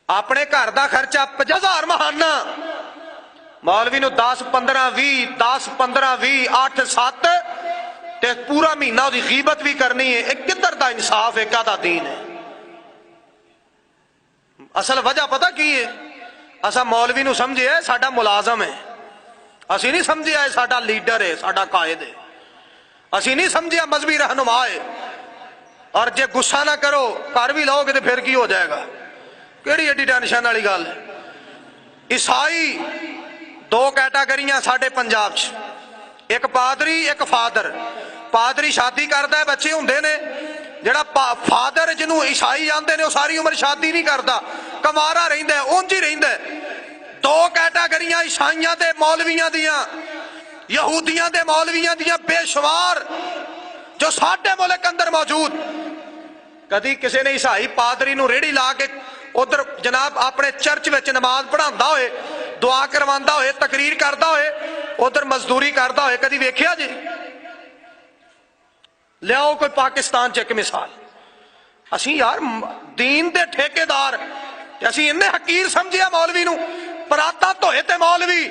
اپنے گھر دا خرچہ 50,000 ماہانہ، مولوی نو 10 15 20 10 15 20 8 7 تے پورا مہینہ دی غیبت بھی کرنی ہے. ایک کدھر دا انصاف ہے، کیا دا دین ہے؟ اصل وجہ پتہ کی ہے؟ اسا مولوی نو سمجھے ہے ساڈا ملازم ہے، اسی نہیں سمجھیا ہے ساڈا لیڈر ہے، ساڈا قائد ہے، اسی نہیں سمجھیا مذہبی رہنما ہے. اور جے غصہ نہ کرو کر بھی لو گے تو پھر کی ہو جائے گا؟ کیڑی ایڈی ٹینشن والی گل ہے؟ عیسائی دو کیٹاگریاں ساڈے پنجاب چ، ایک پادری ایک فادر. پادری شادی کرتا ہے، بچے ہوندے نے. جڑا فادر جنوں عیسائی آندے نے وہ ساری عمر شادی نہیں کرتا، کمارا رہندا ہے، اونج ہی رہندا ہے. دو کیٹاگریاں عیسائیاں دے مولویاں دیاں، یہودیاں دے مولویاں دیاں بے شمار جو ساڈے ملک اندر موجود. کدی کسی نے عیسائی پادری نو ریڑھی لا کے ادھر جناب اپنے چرچ وچ نماز پڑھاندا ہوئے، دعا کرواندا ہوئے، تقریر کردا ہوئے، ادھر مزدوری کردا ہوئے کدی ویکھیا جی؟ لیاؤ کوئی پاکستان چ ایک مثال. اسی یار دین دے ٹھیکیدار، اسی انہیں حقیر سمجھیا مولوی نو. پراتا دھوئے تے مولوی،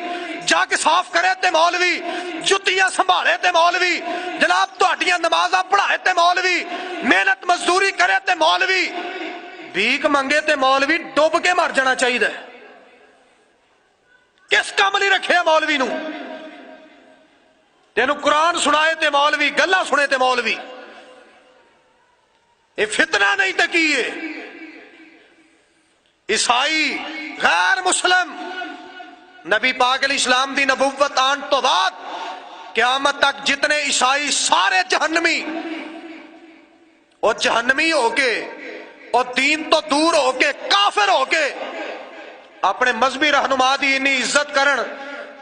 جگ صاف کرے تے مولوی، جتیاں سنبھالے تے مولوی، جناب تہاڈیاں نمازاں پڑھائے تے مولوی، محنت مزدوری کرے تے مولوی، بھیک منگے تے مولوی ڈوب کے مر جانا چاہیے. کس کام نہیں رکھے مولوی نو؟ تینو قرآن سنائے تے مولوی، گلا سنے تے مولوی. یہ فتنہ نہیں تے کی ہے؟ عیسائی غیر مسلم نبی پاک علیہ السلام دی نبوت آن تو بعد قیامت تک جتنے عیسائی سارے جہنمی، اور جہنمی ہو کے اور دین تو دور ہو کے کافر ہو کے اپنے مذہبی رہنما دی انی عزت کرن،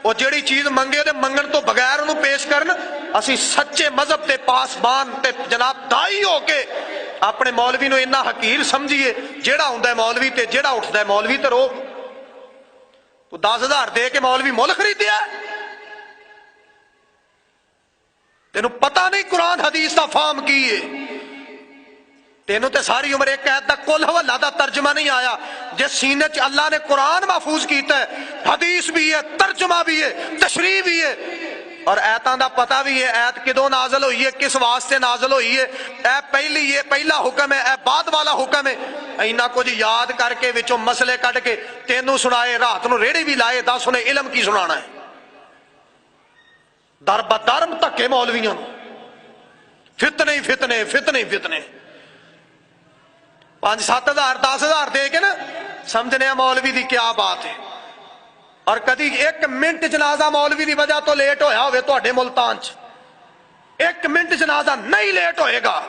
اور جیڑی چیز منگے دے منگن تو بغیر انہوں پیش کرن. اسی سچے مذہب دے پاسبان تے جناب دائی ہو کے اپنے مولوی نو اتنا حقیر سمجھیے. جیڑا ہوندا ہے مولوی تے جیڑا اٹھدا ہے مولوی تے رو. تو 10,000 دے کے مولوی مول خریدیا ہے؟ تینوں پتہ نہیں قرآن حدیث دا فہم کی ہے؟ تینوں تے ساری عمر ایک قید دا کل حوالہ دا ترجمہ نہیں آیا. جس سینے چ اللہ نے قرآن محفوظ کیتا ہے، حدیث بھی ہے، ترجمہ بھی ہے، تشریح بھی ہے، اور ایتاں دا پتہ بھی ہے ایت کدوں نازل ہوئی ہے، کس واسطے نازل ہوئی ہے، اے پہلی یہ پہلا حکم ہے، اے بعد والا حکم ہے. اینا کچھ یاد کر کے وچوں مسئلے کٹ کے تینوں سنائے، رات نو ریڑھی بھی لائے، دس انہیں علم کی سنانا ہے؟ در بدرم تکے مولویوں، فتنے ہی فتنے، فتنے ہی فتنے. 5-7 ہزار 10,000 دے کے نا سمجھنے ہیں مولوی دی کیا بات ہے. اور کدی ایک منٹ جنازہ مولوی دی وجہ تو لیٹ ہویا ہوئے تو اڈے ملتان چ، ایک منٹ جنازہ نہیں لیٹ ہوئے گا.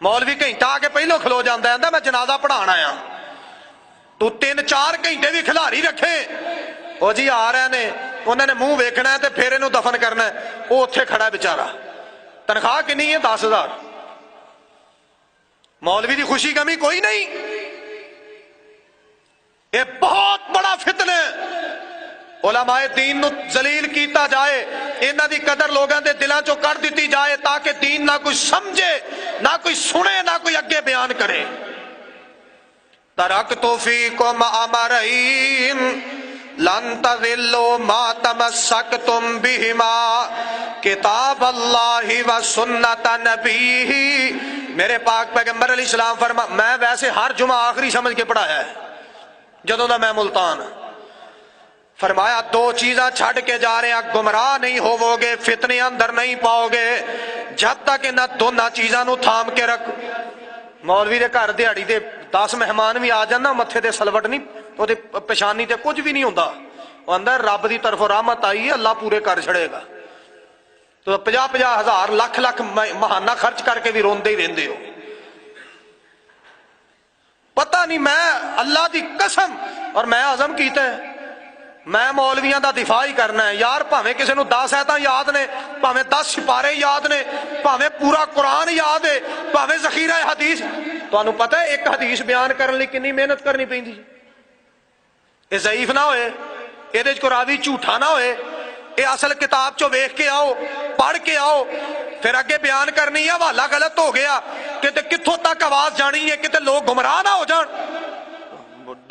مولوی گھنٹہ آگے پہلو کھلو جاندہ ہے، میں جنازہ پڑھانا آیا. تو 3-4 گھنٹے بھی کھلاری رکھے، وہ جی آ رہے نے، انہوں نے منہ ویکھنا ہے تے پھر انہوں دفن کرنا ہے. وہ اتھے کھڑا ہے بیچارہ. تنخواہ کنی ہے؟ 10,000. مولوی دی خوشی کمی کوئی نہیں. یہ بہت بڑا فتنہ ہے. علماء دین نو ذلیل کیتا جائے، انہاں دی قدر لوگاں دے دلاں چوں کر دیتی جائے، تاکہ دین نہ کوئی سمجھے، نہ کوئی سنے، نہ کوئی اگے بیان کرے. ترکت فیکم امرین لن تضلوا ما تمسکتم بہما کتاب اللہ و سنت نبیہ. میرے پاک پیغمبر علیہ السلام فرما، میں ویسے ہر جمعہ آخری سمجھ کے پڑھایا ہے جدوں دا میں ملتان. فرمایا 2 چیزاں چھڑ کے جا رہے ہیں، گمراہ نہیں ہوو گے، فتنے اندر نہیں پاؤ گے جب تک انہاں دونوں چیزاں نو تھام کے رکھ. مولوی دے گھر دیہڑی دے 10 مہمان بھی آ جانا، متھے تے سلوٹ نہیں، وہ پیشانی تے کچھ بھی نہیں ہوندا، وہ اندر رب دی طرف رحمت آئی ہے، اللہ پورے کر چھڑے گا. تو 50-50 ہزار لکھ ماہانہ خرچ کر کے بھی روندے ہی رہندے ہو. پتہ نہیں، میں اللہ دی قسم اور میں عزم کیتا ہے میں مولویاں دا دفاع ہی کرنا ہے. یار پاویں کسی نو 10 آیتاں یاد نے، پاویں 10 سپارے یاد نے، پاویں پورا قرآن یاد ہے، پاویں ذخیرہ حدیث. تانوں پتہ ہے ایک حدیث بیان کرنے لئی کنی محنت کرنی پیندی؟ یہ ضعیف نہ ہوئے، یہ کوئی راوی جھوٹا نہ ہوئے، یہ اصل کتاب چو ویکھ کے آؤ، پڑھ کے آؤ، پھر اگے بیان کرنی ہے. حوالہ غلط ہو گیا، کتے کتھوں تک آواز جانی ہے، کتے لوگ گمراہ نہ ہو جان.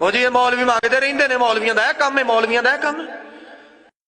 ਉਹ ਜੀ ਇਹ ਮੌਲਵੀ ਮੰਗਦੇ ਰਹਿੰਦੇ ਨੇ, ਮੌਲਵੀਆਂ ਦਾ ਇਹ ਕੰਮ ਹੈ, ਮੌਲਵੀਆਂ ਦਾ ਇਹ ਕੰਮ ਹੈ।